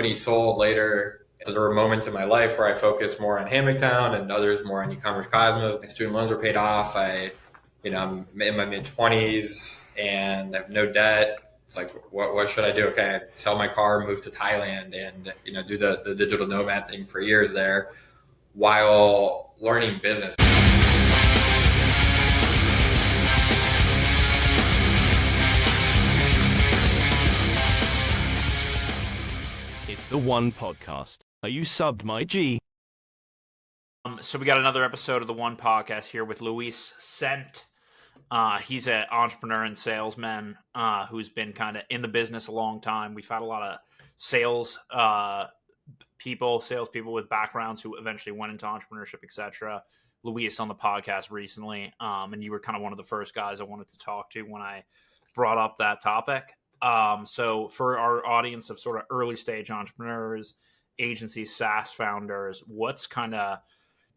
company sold later. There were moments in my life where I focused more on Hand Account and others more on e-commerce Cosmos. My student loans were paid off. I'm in my mid-20s and I have no debt. It's like, what should I do? Okay, sell my car, move to Thailand, and do the digital nomad thing for years there while learning business. It's the One Podcast. Are you subbed, my G? So we got another episode of the One Podcast here with Luiz Sant. He's an entrepreneur and salesman who's been kind of in the business a long time. We've had a lot of salespeople with backgrounds who eventually went into entrepreneurship, etc. Luiz on the podcast recently, and you were kind of one of the first guys I wanted to talk to when I brought up that topic. So for our audience of sort of early stage entrepreneurs, agencies, SaaS founders,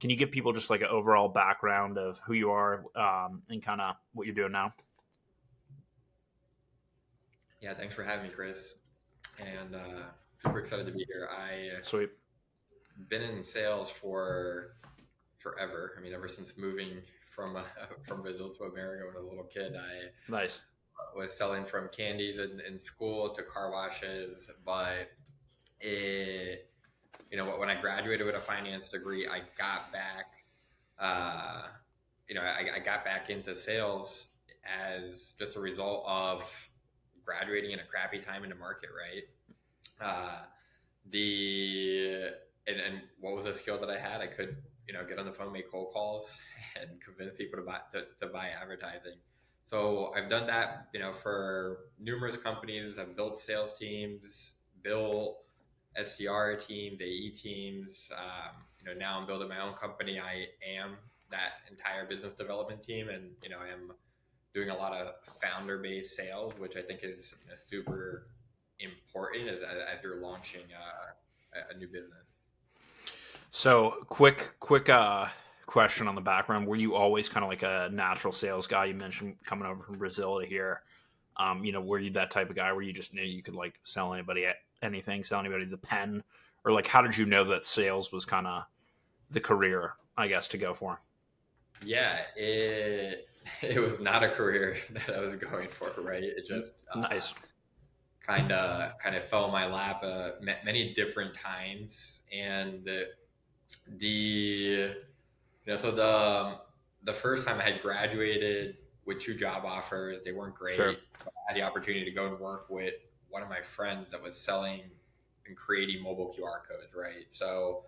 can you give people just like an overall background of who you are and kind of what you're doing now? Yeah, thanks for having me, Chris. And super excited to be here. Sweet. Been in sales for forever. I mean, ever since moving from Brazil to America when I was a little kid, Nice. Was selling from candies in school to car washes. But when I graduated with a finance degree, I got back. I got back into sales as just a result of graduating in a crappy time in the market, right? And what was a skill that I had? I could, get on the phone, make cold calls, and convince people to buy advertising. So I've done that, for numerous companies. I've built sales teams, built SDR teams, AE teams. Now I'm building my own company. I am that entire business development team, and I am doing a lot of founder-based sales, which I think is super important as you're launching a new business. So quick question on the background. Were you always kind of like a natural sales guy? You mentioned coming over from Brazil to here. Were you that type of guy where you just knew you could like sell anybody anything, sell anybody the pen? Or like, how did you know that sales was kind of the career, I guess, to go for? Yeah, it was not a career that I was going for, right? It just nice. Kind of fell in my lap many different times. And so the first time I had graduated with 2 job offers, they weren't great. Sure. I had the opportunity to go and work with one of my friends that was selling and creating mobile QR codes, right? So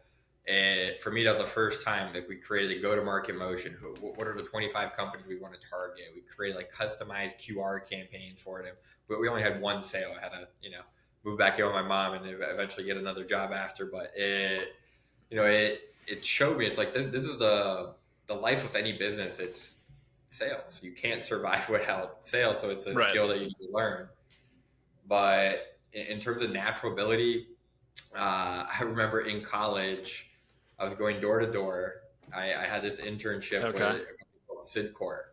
for me, that was the first time that we created a go-to-market motion. What are the 25 companies we want to target? We created like customized QR campaigns for them. But we only had one sale. I had to, move back in with my mom and eventually get another job after. But it showed me, it's like, this is the life of any business. It's sales. You can't survive without sales. So it's a skill that you need to learn. But in terms of natural ability, I remember in college, I was going door to door. I had this internship with a company called Sidcore.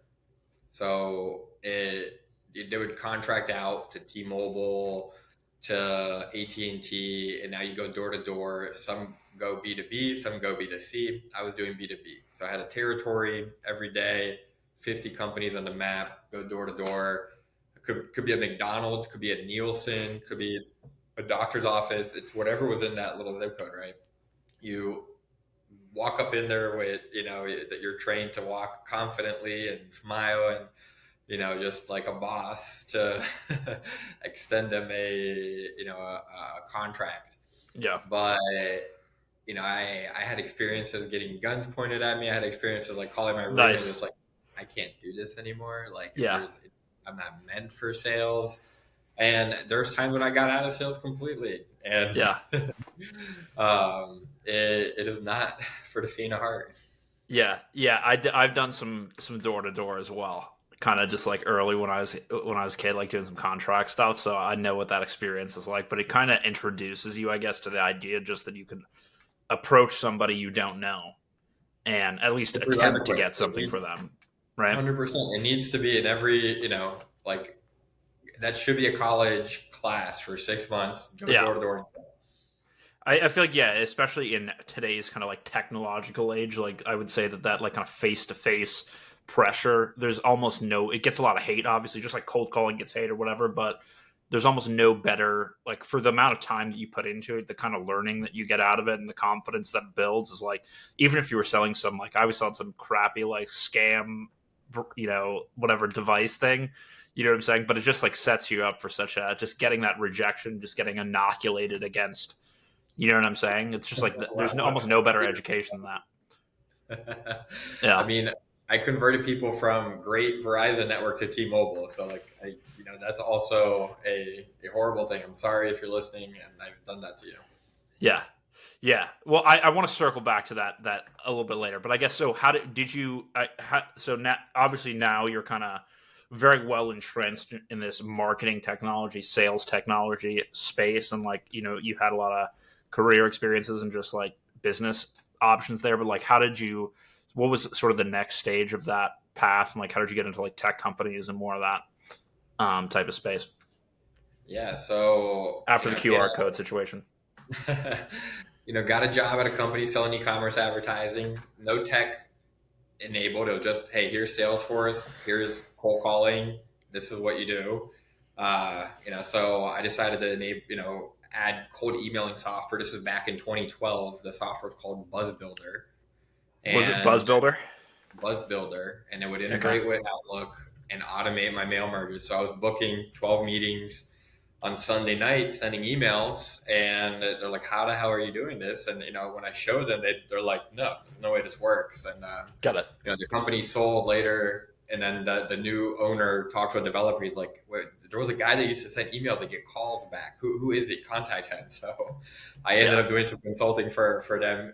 So they would contract out to T-Mobile, to AT&T, and now you go door to door. Some go B2B, some go B2C. I was doing B2B. So I had a territory every day, 50 companies on the map, go door to door. Could be a McDonald's, could be a Nielsen, could be a doctor's office. It's whatever was in that little zip code, right? You walk up in there with, that you're trained to walk confidently and smile and, just like a boss to extend them a contract. Yeah. But, I had experiences getting guns pointed at me. I had experiences like calling my room and just like, I can't do this anymore. Like, I'm not meant for sales. And there's times when I got out of sales completely. And it is not for the faint of heart. Yeah. I've done some door to door as well. Kind of just like early when I was a kid, like doing some contract stuff. So I know what that experience is like. But it kind of introduces you, I guess, to the idea just that you can approach somebody you don't know and at least attempt to get something for them. Right. 100%. It needs to be in every, that should be a college class for 6 months. Go door to door and sell. I feel like, yeah, especially in today's kind of like technological age, like I would say that like kind of face to face pressure, there's almost no, it gets a lot of hate, obviously, just like cold calling gets hate or whatever, but there's almost no better, like for the amount of time that you put into it, the kind of learning that you get out of it and the confidence that builds is like, even if you were selling some, like I was selling some crappy, like scam, whatever device thing, you know what I'm saying? But it just like sets you up for such a, just getting that rejection, just getting inoculated against, you know what I'm saying? It's just like there's almost no better education than that. I Yeah, mean, I converted people from great Verizon network to T-Mobile, so like that's also a horrible thing. I'm sorry if you're listening, and I've done that to you. yeah, yeah. Well, I want to circle back to that a little bit later, but I guess so. How did you? So now, obviously, now you're kind of very well entrenched in this marketing technology, sales technology space, and like you've had a lot of career experiences and just like business options there. But like, how did you? What was sort of the next stage of that path, and like, how did you get into like tech companies and more of that type of space Yeah, so after the QR code situation? got a job at a company selling e-commerce advertising. No tech enabled. It was just, hey, here's Salesforce, here's cold calling. This is what you do. So I decided to add cold emailing software. This was back in 2012. The software was called Buzzbuilder, Was it and Buzzbuilder? and it would Okay. integrate with Outlook and automate my mail merges. So I was booking 12 meetings on Sunday night, sending emails, and they're like, "How the hell are you doing this?" And when I show them, they're like, "No, there's no way this works." And Got it. the company sold later, and then the new owner talked to a developer. He's like, "Wait, there was a guy that used to send emails and get calls back. Who is it? Contact him." So I ended Yeah. up doing some consulting for them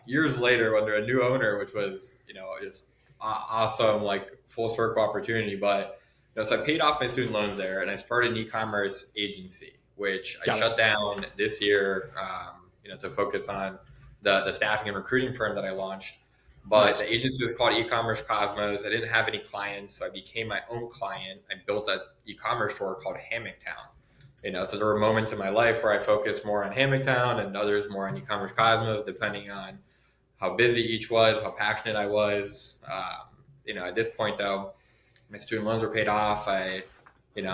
years later under a new owner, which was just awesome, like full circle opportunity. But so I paid off my student loans there, and I started an e-commerce agency, which I Got it. shut down this year, to focus on the staffing and recruiting firm that I launched. But Nice. the agency was called E-commerce Cosmos. I didn't have any clients, so I became my own client. I built an e-commerce store called Hammocktown. So there were moments in my life where I focused more on Hammocktown and others more on E-commerce Cosmos, depending on how busy each was, how passionate I was. At this point, though, my student loans were paid off. I'm in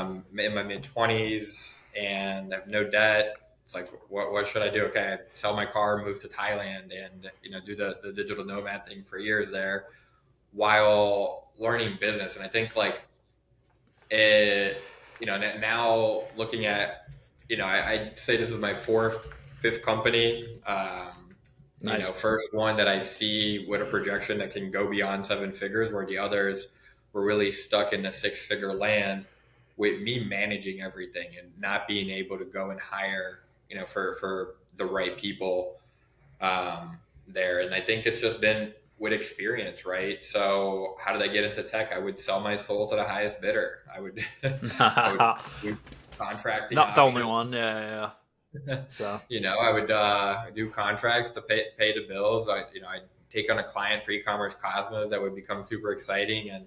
my mid 20s and I have no debt. It's like, what should I do? Okay, I sell my car, move to Thailand, and do the digital nomad thing for years there, while learning business. And I think like it, now looking at, I'd say this is my fourth, fifth company. Nice. First one that I see with a projection that can go beyond seven figures, where the others were really stuck in the six-figure land with me managing everything and not being able to go and hire, for the right people there. And I think it's just been with experience, right? So how did I get into tech? I would sell my soul to the highest bidder. I would, I would do contracting Not the only options. one. Yeah. So I would do contracts to pay the bills. I'd take on a client for e-commerce Cosmos that would become super exciting. And,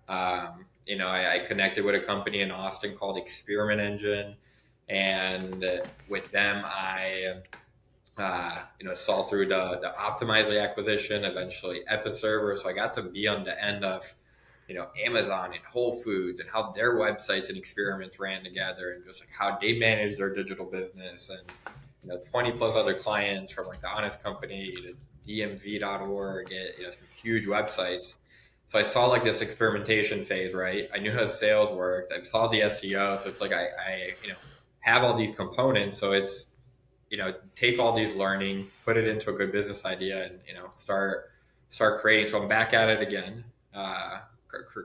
I connected with a company in Austin called Experiment Engine. And with them, I, saw through the Optimizely acquisition, eventually Episerver. So I got to be on the end of, Amazon and Whole Foods and how their websites and experiments ran together, and just like how they managed their digital business, and 20 plus other clients, from like the Honest Company to DMV.org, some huge websites. So I saw like this experimentation phase, right? I knew how sales worked. I saw the SEO. So it's like I have all these components. So it's, take all these learnings, put it into a good business idea, and, start creating. So I'm back at it again,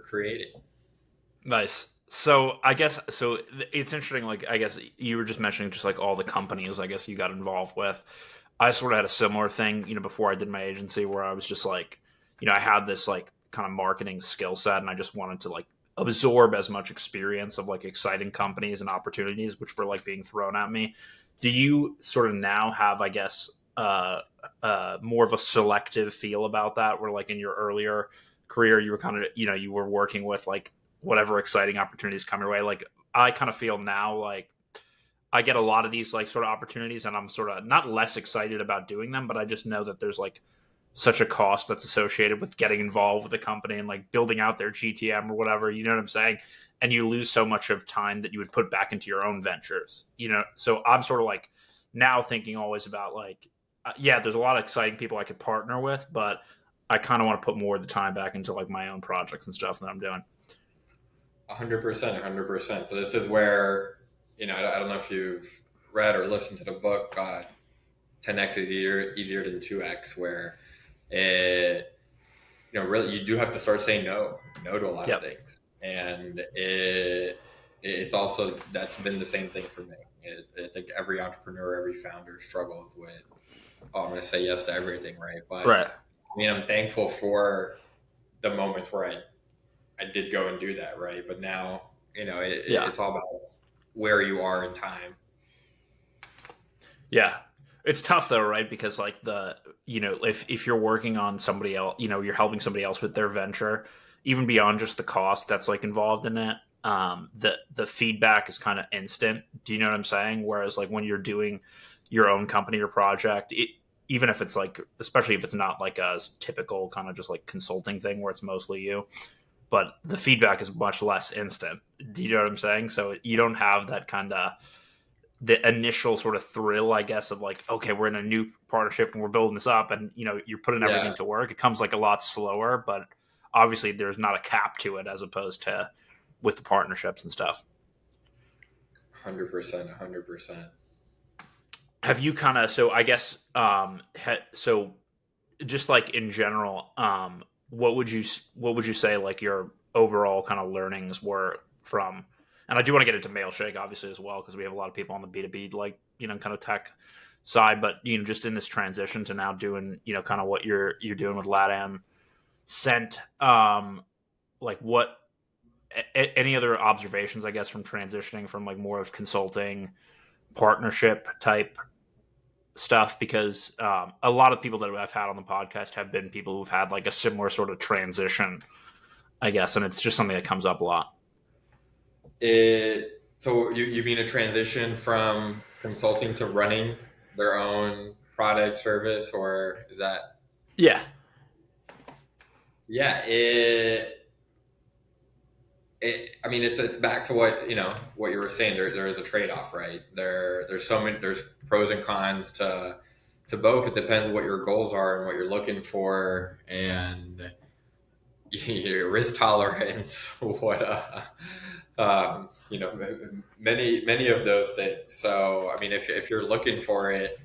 creating. nice. So I guess so. It's interesting. Like I guess you were just mentioning just like all the companies I guess you got involved with. I sort of had a similar thing, before I did my agency, where I was just like, I had this like kind of marketing skill set, and I just wanted to like absorb as much experience of like exciting companies and opportunities which were like being thrown at me. Do you sort of now have, I guess, more of a selective feel about that, where like in your earlier career you were kind of, you were working with like whatever exciting opportunities come your way? Like I kind of feel now like I get a lot of these like sort of opportunities, and I'm sort of not less excited about doing them, but I just know that there's like such a cost that's associated with getting involved with a company and like building out their GTM or whatever. You know what I'm saying? And you lose so much of time that you would put back into your own ventures. You know, so I'm sort of like now thinking always about like, yeah, there's a lot of exciting people I could partner with, but I kind of want to put more of the time back into like my own projects and stuff that I'm doing. 100%, 100%. So this is where, I don't know if you've read or listened to the book, 10x is easier than 2x, where it, really you do have to start saying no to a lot of things. And it's also, that's been the same thing for me. I think every entrepreneur, every founder struggles with, I'm going to say yes to everything, right? But Right. I mean, I'm thankful for the moments where I did go and do that, right? But now, it's all about where you are in time. Yeah. It's tough though, right? Because like if you're working on somebody else, you're helping somebody else with their venture, even beyond just the cost that's like involved in it, the feedback is kind of instant. Do you know what I'm saying? Whereas like when you're doing your own company or project, even if it's like, especially if it's not like a typical kind of just like consulting thing where it's mostly you, but the feedback is much less instant. Do you know what I'm saying? So you don't have that kind of the initial sort of thrill, I guess, of like, okay, we're in a new partnership and we're building this up, and you're putting everything to work. It comes like a lot slower, but obviously there's not a cap to it as opposed to with the partnerships and stuff. 100%, 100%. Have you kind of, so I guess, so just like in general, what would you say like your overall kind of learnings were from, and I do want to get into Mailshake obviously as well, because we have a lot of people on the B2B, like, kind of tech side, but, just in this transition to now doing, kind of what you're doing with LATAM Sent, like what, any other observations, I guess, from transitioning from like more of consulting partnership type stuff, because a lot of people that I've had on the podcast have been people who've had like a similar sort of transition, I guess, and it's just something that comes up a lot. So you mean a transition from consulting to running their own product service, or is that? Yeah. Yeah, I mean, it's back to what you were saying. There is a trade off, right? There's pros and cons to both. It depends what your goals are and what you're looking for, and your risk tolerance. Many of those things. So, I mean, if you're looking for it,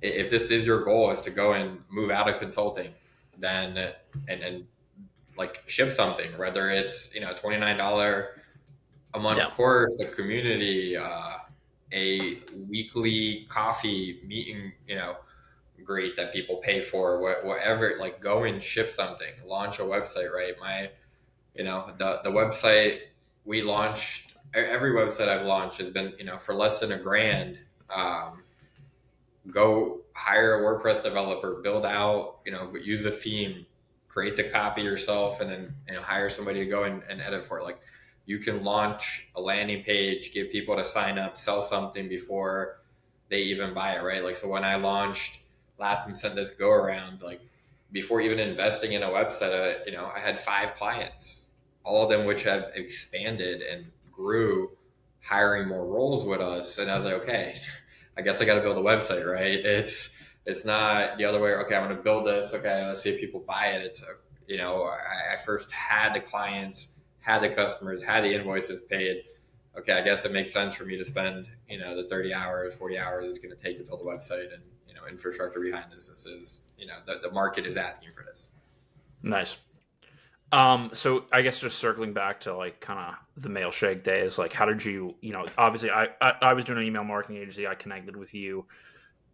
if this is your goal, is to go and move out of consulting, then and like ship something, whether it's $29 a month course, a community, a weekly coffee meeting, great that people pay for, whatever. Like, go and ship something, launch a website, right? The website we launched, every website I've launched has been for less than $1,000. Go hire a WordPress developer, build out, use a theme, create the copy yourself, and then hire somebody to go and edit for it. Like, you can launch a landing page, get people to sign up, sell something before they even buy it, right? Like, so when I launched LATAM Sent this go around, like, before even investing in a website, I had 5 clients, all of them which have expanded and grew, hiring more roles with us. And I was like, okay, I guess I got to build a website, right? It's not the other way. Okay, I'm going to build this. Okay, let's see if people buy it. It's, I first had the clients, had the customers, had the invoices paid. Okay, I guess it makes sense for me to spend, the 30 hours, 40 hours it's going to take to build a website, and, infrastructure behind this. This is, the market is asking for this. Nice. So I guess just circling back to like kind of the Mailshake days, like how did you, obviously I was doing an email marketing agency. I connected with you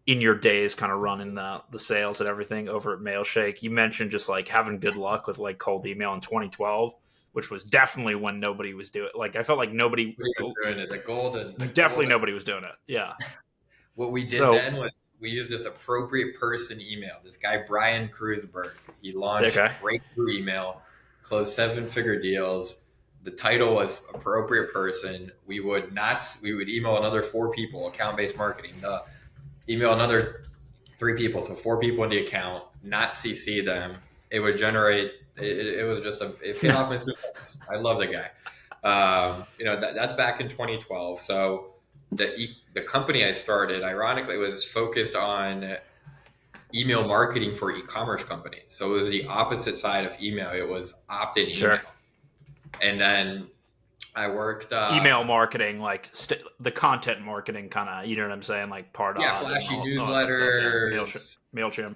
in your days kind of running the sales and everything over at Mailshake. You mentioned just like having good luck with like cold email in 2012, which was definitely when nobody was doing it. Like I felt like nobody was doing it. Nobody was doing it. Yeah. What we did then was we used this appropriate person email. This guy, Brian Kreuzberg, he launched Breakthrough Email, closed 7-figure deals, the title was appropriate person. We would email another 4 people, account-based marketing, email another 3 people, so 4 people in the account, not CC them. It would generate, it was just it paid off my students. I love the guy. That's back in 2012. So the company I started, ironically, was focused on email marketing for e-commerce companies. So it was the opposite side of email. It was opt-in email. And then I worked email marketing, like the content marketing kind of, you know what I'm saying, like Pardot, flashy newsletters, Mailchimp,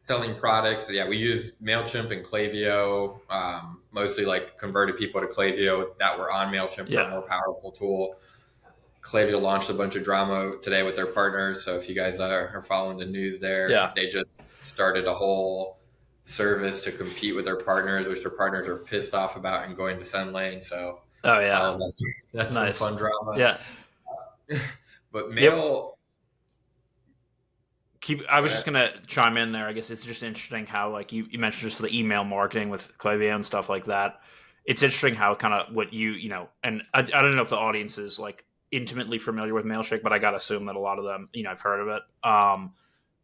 selling products. Yeah, we use Mailchimp and Klaviyo, mostly like converted people to Klaviyo that were on Mailchimp for a more powerful tool. Klaviyo launched a bunch of drama today with their partners. So if you guys are following the news there, they just started a whole service to compete with their partners, which their partners are pissed off about and going to SendLane. So that's nice. Some fun drama. Yeah. But mail. I was just gonna chime in there. I guess it's just interesting how, like, you mentioned just the email marketing with Klaviyo and stuff like that. It's interesting how kind of what you know, and I don't know if the audience is like intimately familiar with Mailshake, but I gotta assume that a lot of them, I've heard of it.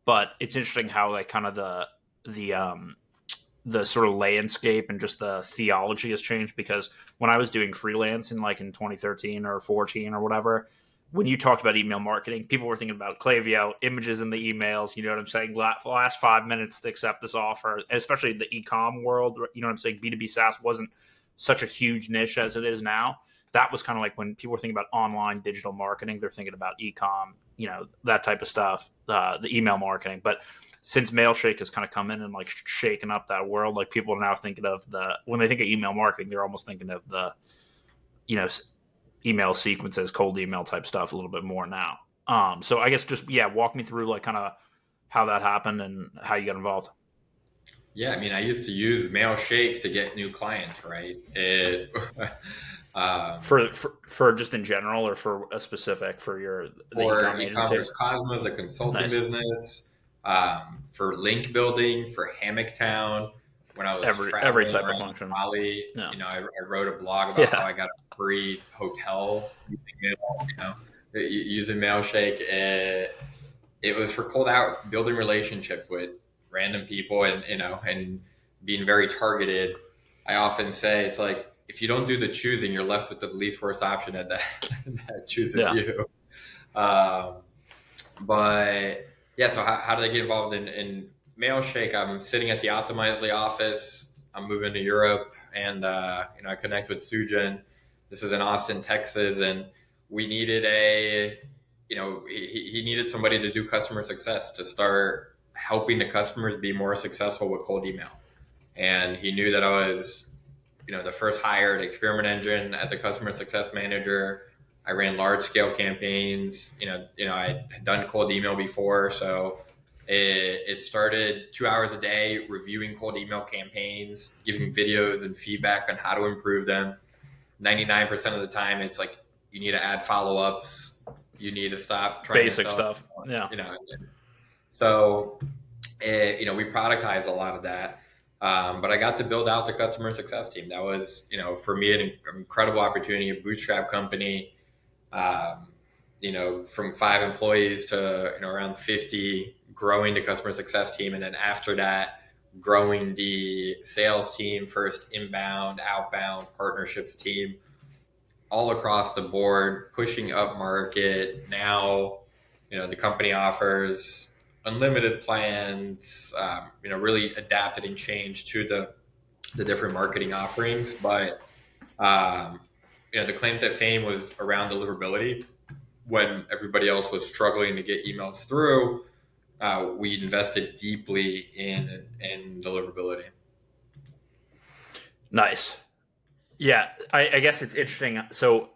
But it's interesting how, like, kind of the sort of landscape and just the theology has changed, because when I was doing freelance in 2013 or 14 or whatever, when you talked about email marketing, people were thinking about Klaviyo, images in the emails, you know what I'm saying? Last 5 minutes to accept this offer, especially the e-com world, you know what I'm saying? B2B SaaS wasn't such a huge niche as it is now. That was kind of like when people were thinking about online digital marketing, they're thinking about e-com, that type of stuff, the email marketing. But since Mailshake has kind of come in and like shaken up that world, like people are now thinking of when they think of email marketing, they're almost thinking of the, email sequences, cold email type stuff a little bit more now. So I guess just, walk me through like kind of how that happened and how you got involved. Yeah. I mean, I used to use Mailshake to get new clients, right? For just in general, or for a specific, for e-commerce Cosmos, the consulting business, for link building, for Hammock Town. When I was every type of function, Bali, I wrote a blog about how I got a free hotel using Mailshake. It was for cold out, building relationships with random people, and being very targeted. I often say it's like, if you don't do the choosing, you're left with the least worst option that chooses you. But yeah, so how did I get involved in Mailshake? I'm sitting at the Optimizely office. I'm moving to Europe, and I connect with Sujin. This is in Austin, Texas, and we needed he needed somebody to do customer success, to start helping the customers be more successful with cold email. And he knew that I was the first hired experiment engine as a customer success manager. I ran large scale campaigns. I had done cold email before. So it started 2 hours a day reviewing cold email campaigns, giving videos and feedback on how to improve them. 99% of the time, it's like, you need to add follow-ups. You need to stop trying basic to sell stuff. Yeah. So, we productize a lot of that. But I got to build out the customer success team. That was, for me, an incredible opportunity, a bootstrap company, from 5 employees to, around 50, growing the customer success team. And then after that, growing the sales team, first inbound, outbound, partnerships team, all across the board, pushing up market. Now, the company offers unlimited plans, really adapted and changed to the different marketing offerings. But, the claim to fame was around deliverability. When everybody else was struggling to get emails through, we invested deeply in deliverability. Nice. Yeah, I guess it's interesting. So,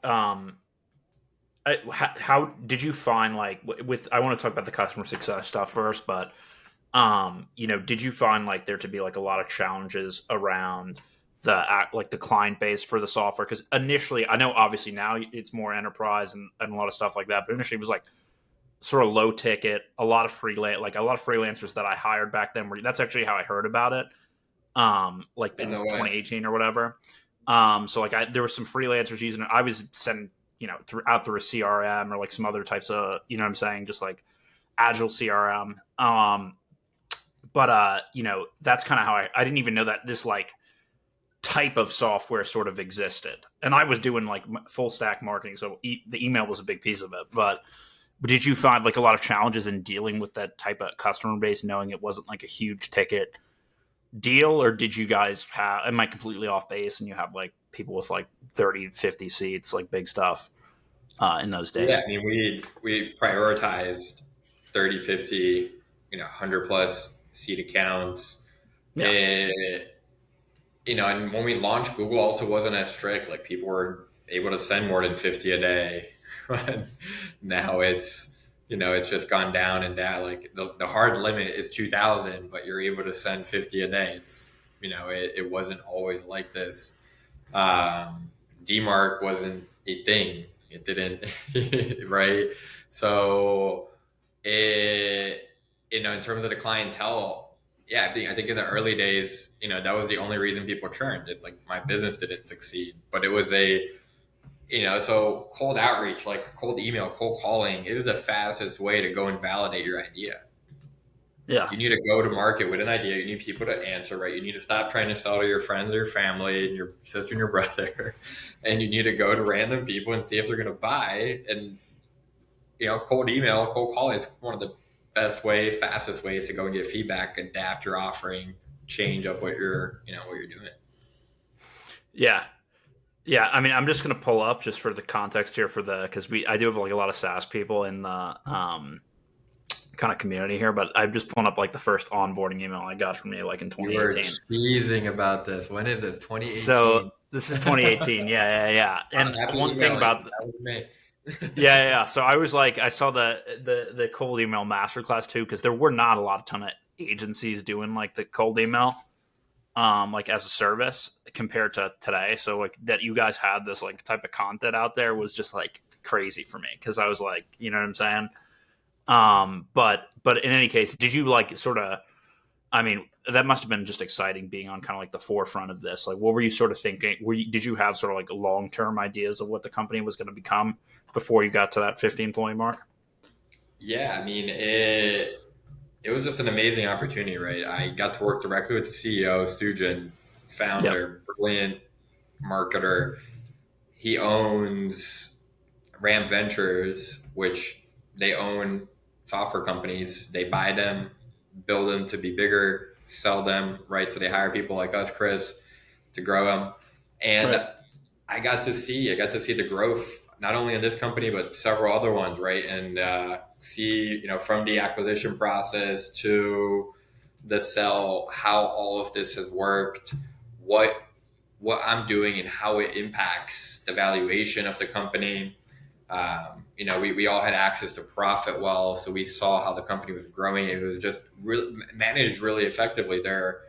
how did you find, like, I want to talk about the customer success stuff first, but did you find like there to be like a lot of challenges around the client base for the software? Because initially, I know obviously now it's more enterprise and a lot of stuff like that, but initially it was like sort of low ticket, a lot of freelancers that I hired back then. That's actually how I heard about it, in 2018 or whatever. So like there were some freelancers using it. I was sending, through a CRM or like some other types of, you know what I'm saying, just like Agile CRM. But that's kind of how I didn't even know that this like type of software sort of existed. And I was doing like full stack marketing, so the email was a big piece of it. But did you find like a lot of challenges in dealing with that type of customer base, knowing it wasn't like a huge ticket deal? Or did you guys have, am I completely off base and you have like people with like 30, 50 seats, like big stuff in those days? Yeah, I mean, we prioritized 30, 50, 100 plus seat accounts. Yeah. And when we launched, Google also wasn't as strict. Like people were able to send more than 50 a day. Now it's just gone down and down. Like the hard limit is 2,000, but you're able to send 50 a day. It wasn't always like this. DMARC wasn't a thing. It didn't, right? So in terms of the clientele, yeah, I think in the early days, that was the only reason people churned. It's like my business didn't succeed, but it was so cold outreach, like cold email, cold calling, it is the fastest way to go and validate your idea. Yeah. You need to go to market with an idea. You need people to answer, right? You need to stop trying to sell to your friends or your family and your sister and your brother. And you need to go to random people and see if they're going to buy. And, cold email, cold call is one of the best ways, fastest ways to go and get feedback, adapt your offering, change up what you're doing. Yeah. Yeah. I mean, I'm just going to pull up just for the context here because I do have like a lot of SaaS people in the kind of community here, but I'm just pulling up like the first onboarding email I got from you like in 2018. You were teasing about this. When is this? 2018. So this is 2018. Yeah. And one thing about that was me. yeah. So I was like, I saw the cold email masterclass too, because there were not a ton of agencies doing like the cold email, like as a service compared to today. So like that you guys had this like type of content out there was just like crazy for me, because I was like, you know what I'm saying? But in any case, did you like sort of? I mean, that must have been just exciting being on kind of like the forefront of this. Like, what were you sort of thinking? Did you have sort of like long-term ideas of what the company was going to become before you got to that 50 employee mark? Yeah, I mean, it was just an amazing opportunity, right? I got to work directly with the CEO, Sujan, founder, brilliant marketer. He owns Ram Ventures, which they own software companies. They buy them, build them to be bigger, sell them, right? So they hire people like us, Chris, to grow them. And Right. I got to see the growth, not only in this company, but several other ones, right? And see, from the acquisition process to the sell, how all of this has worked, what I'm doing and how it impacts the valuation of the company. We all had access to profit well, so we saw how the company was growing. It was just managed really effectively there.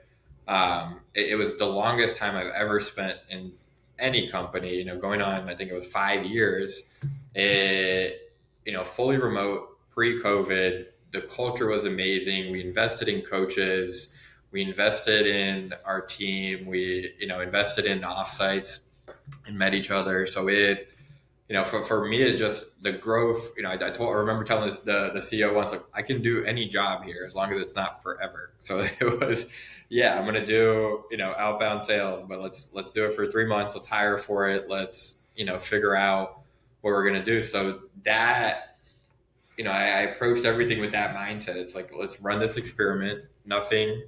It was the longest time I've ever spent in any company, going on, I think it was 5 years. Fully remote, pre-COVID. The culture was amazing. We invested in coaches. We invested in our team. We, invested in offsites and met each other. So for me, it just the growth. I remember telling the CEO once, like, I can do any job here as long as it's not forever. So it was, yeah, I'm gonna do outbound sales, but let's do it for 3 months. Let's hire for it. Let's figure out what we're gonna do. So that I approached everything with that mindset. It's like, let's run this experiment. Nothing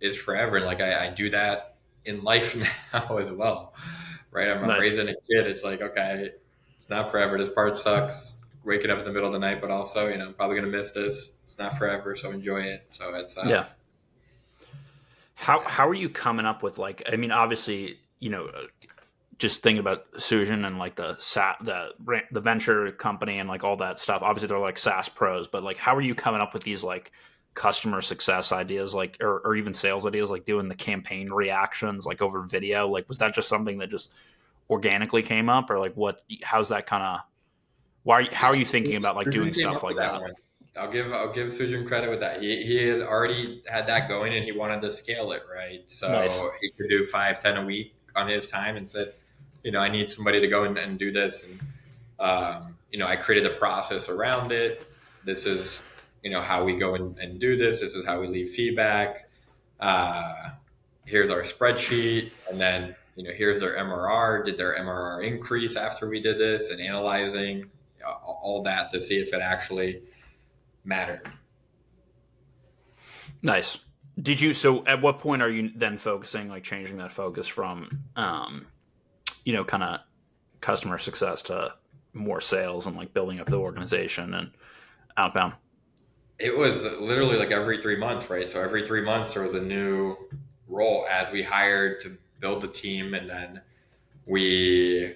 is forever, and like I do that in life now as well, right? I'm Nice. raising a kid. It's like, okay, it's not forever. This part sucks, waking up in the middle of the night, but also, I'm probably going to miss this. It's not forever, so enjoy it. So it's Yeah. How are you coming up with like? I mean, obviously, just thinking about Sujan and like the venture company and like all that stuff. Obviously, they're like SaaS pros, but like, how are you coming up with these like customer success ideas, like or even sales ideas, like doing the campaign reactions like over video? Like, was that just something that just organically came up, or like what? How's that kind of? How are you thinking about like doing stuff like that? I'll give Sujan credit with that. He had already had that going, and he wanted to scale it, right? So Nice. he could do 5, 10 a week on his time and said, I need somebody to go and do this. And, I created the process around it. This is, how we go and do this. This is how we leave feedback. Here's our spreadsheet. And then, here's their MRR. Did their MRR increase after we did this? And analyzing all that to see if it actually mattered. Nice. So at what point are you then focusing, like changing that focus from, kind of customer success to more sales and like building up the organization and outbound? It was literally like every 3 months, right? So every 3 months there was a new role as we hired to build the team, and then we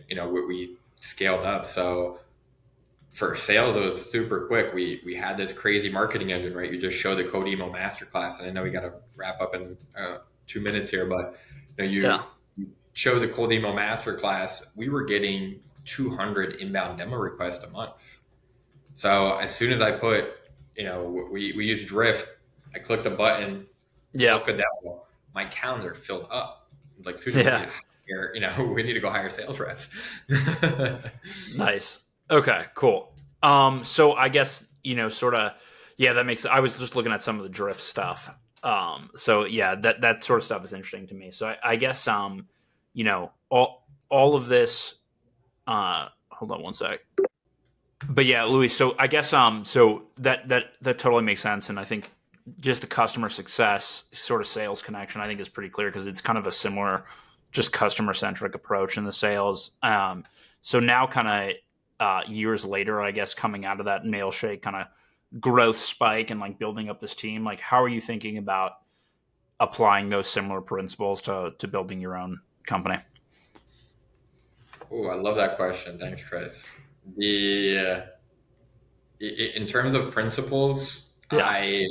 scaled up. So for sales, it was super quick. We had this crazy marketing engine, right? You just show the code email masterclass, and I know we got to wrap up in 2 minutes here, but you show the cold email masterclass. We were getting 200 inbound demo requests a month. So as soon as I put, we use Drift, I clicked a button, book a demo, my calendar filled up. It's like, we need to go hire sales reps. Nice. Okay, cool. So I guess, that makes, I was just looking at some of the Drift stuff. So yeah, that sort of stuff is interesting to me. So I guess, all of this, hold on one sec. But yeah, Luis, so I guess, so that totally makes sense. And I think just the customer success sort of sales connection, I think is pretty clear because it's kind of a similar, just customer centric approach in the sales. So now kind of years later, I guess, coming out of that Mailshake kind of growth spike and like building up this team, like how are you thinking about applying those similar principles to building your own company? Oh, I love that question. Thanks, Chris. In terms of principles, I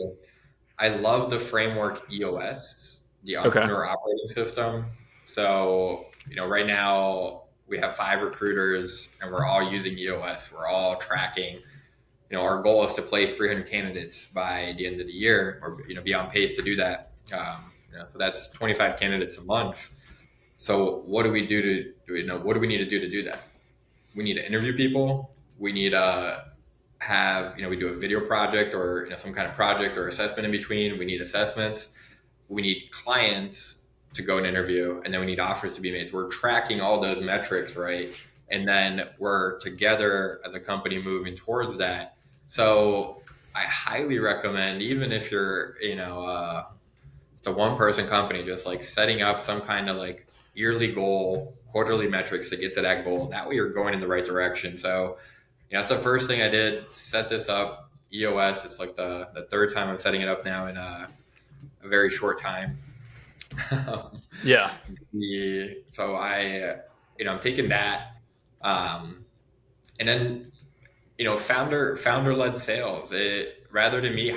love the framework EOS, the Entrepreneur Operating System. So, right now we have 5 recruiters and we're all using EOS. We're all tracking. Our goal is to place 300 candidates by the end of the year, or be on pace to do that. So that's 25 candidates a month. So what do we do what do we need to do that? We need to interview people. We need to have, we do a video project or some kind of project or assessment in between. We need assessments. We need clients to go and interview, and then we need offers to be made. So we're tracking all those metrics, right? And then we're together as a company moving towards that. So I highly recommend, even if you're, it's a one-person company, just like setting up some kind of like yearly goal, quarterly metrics to get to that goal. That way you're going in the right direction. So, that's the first thing I did, set this up, EOS. It's like the third time I'm setting it up now in a very short time. So I'm taking that, and then, founder-led sales. Rather than me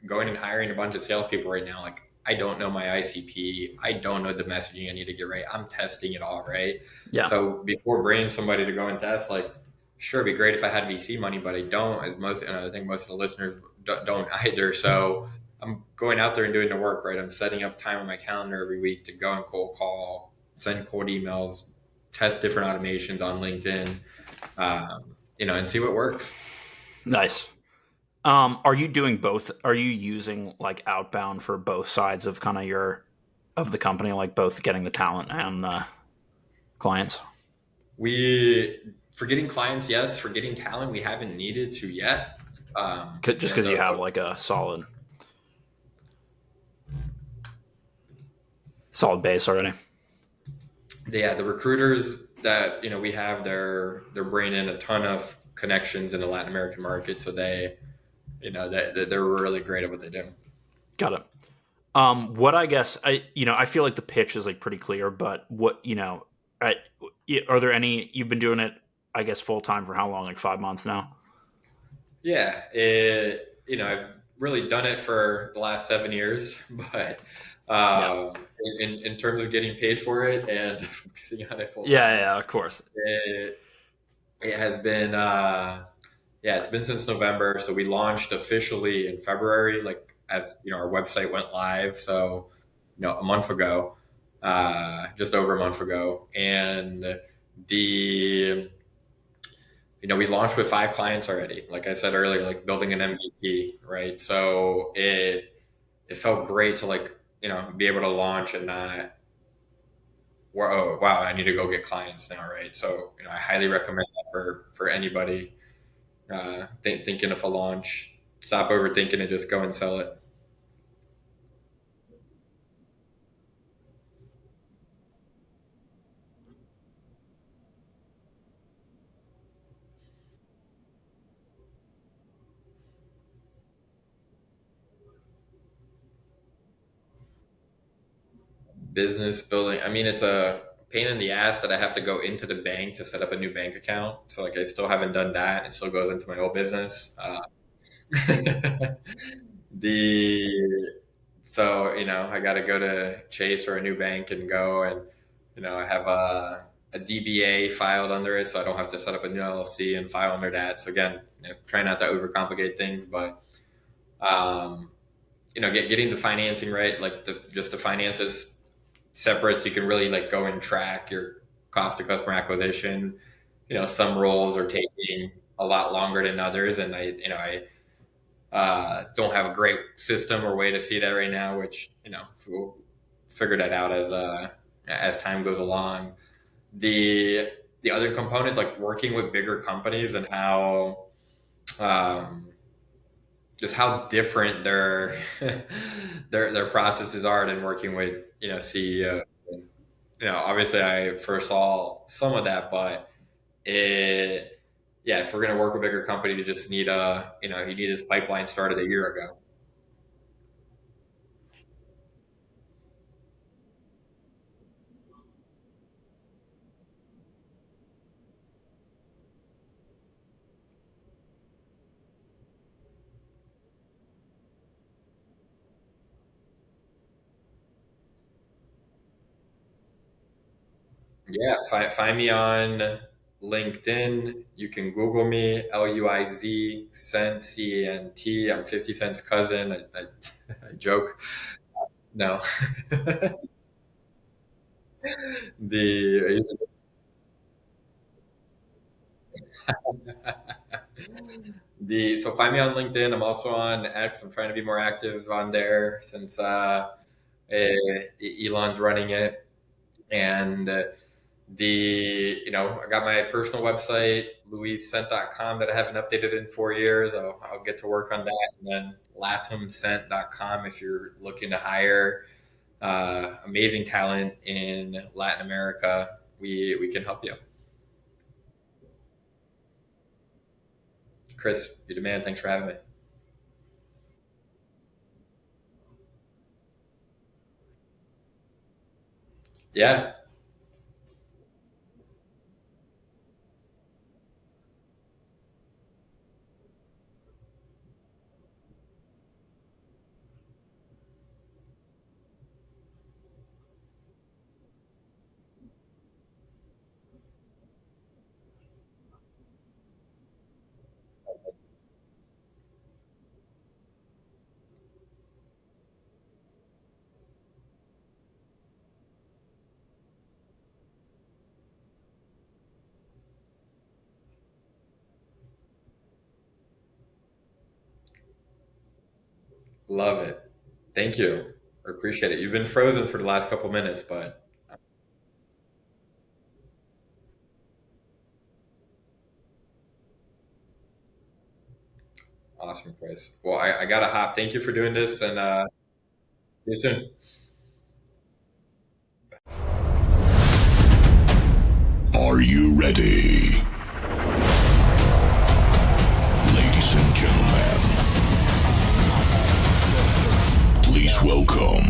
going and hiring a bunch of salespeople right now, like I don't know my ICP, I don't know the messaging I need to get right. I'm testing it all, right? Yeah. So before bringing somebody to go and test, like, sure, it'd be great if I had VC money, but I don't. I think most of the listeners don't either. So I'm going out there and doing the work, right? I'm setting up time on my calendar every week to go and cold call, send cold emails, test different automations on LinkedIn, and see what works. Nice. Are you doing both? Are you using like outbound for both sides of kind of the company, like both getting the talent and the clients? For getting clients, yes. For getting talent, we haven't needed to yet. Just because you have like a solid base already. Yeah, the recruiters that we have, they're bringing in a ton of connections in the Latin American market, so they're really great at what they do. Got it. What I guess I feel like the pitch is like pretty clear, but what are there any? You've been doing it, I guess, full time for how long? Like 5 months now. Yeah, I've really done it for the last 7 years, but in terms of getting paid for it and focusing on it full time, yeah, of course, it has been it's been since November. So we launched officially in February, like as our website went live. So a month ago, just over a month ago, and the we launched with 5 clients already. Like I said earlier, like building an MVP, right? So it felt great to be able to launch and not, oh wow, I need to go get clients now, right? So I highly recommend that for anybody thinking of a launch. Stop overthinking it, just go and sell it. Business building. I mean, it's a pain in the ass that I have to go into the bank to set up a new bank account. So like I still haven't done that. It still goes into my old business. The so I got to go to Chase or a new bank and go, and I have a DBA filed under it, so I don't have to set up a new LLC and file under that. So again, try not to overcomplicate things, but getting the financing right, like just the finances separate, so you can really like go and track your cost of customer acquisition. Some roles are taking a lot longer than others, and I don't have a great system or way to see that right now, which we'll figure that out as time goes along. The the other components, like working with bigger companies and how um, just how different their their processes are than working with CEO. And, obviously, I foresaw some of that, but it yeah, if we're gonna work with bigger companies, you just need you need this pipeline started a year ago. Yeah, find me on LinkedIn. You can Google me, Luiz Cent, Cent. I'm 50 Cent's cousin. I joke. No. the the So find me on LinkedIn. I'm also on X. I'm trying to be more active on there since Elon's running it. And I got my personal website, luiscent.com, that I haven't updated in 4 years. I'll get to work on that. And then lathumcent.com if you're looking to hire amazing talent in Latin America. We can help you. Chris, you're the man. Thanks for having me. Yeah, love it. Thank you. I appreciate it. You've been frozen for the last couple minutes, but awesome, Chris. Well, I got to hop. Thank you for doing this, and see you soon. Are you ready? Ladies and gentlemen, please welcome.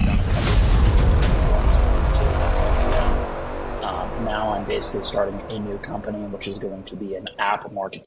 Now I'm basically starting a new company, which is going to be an app market.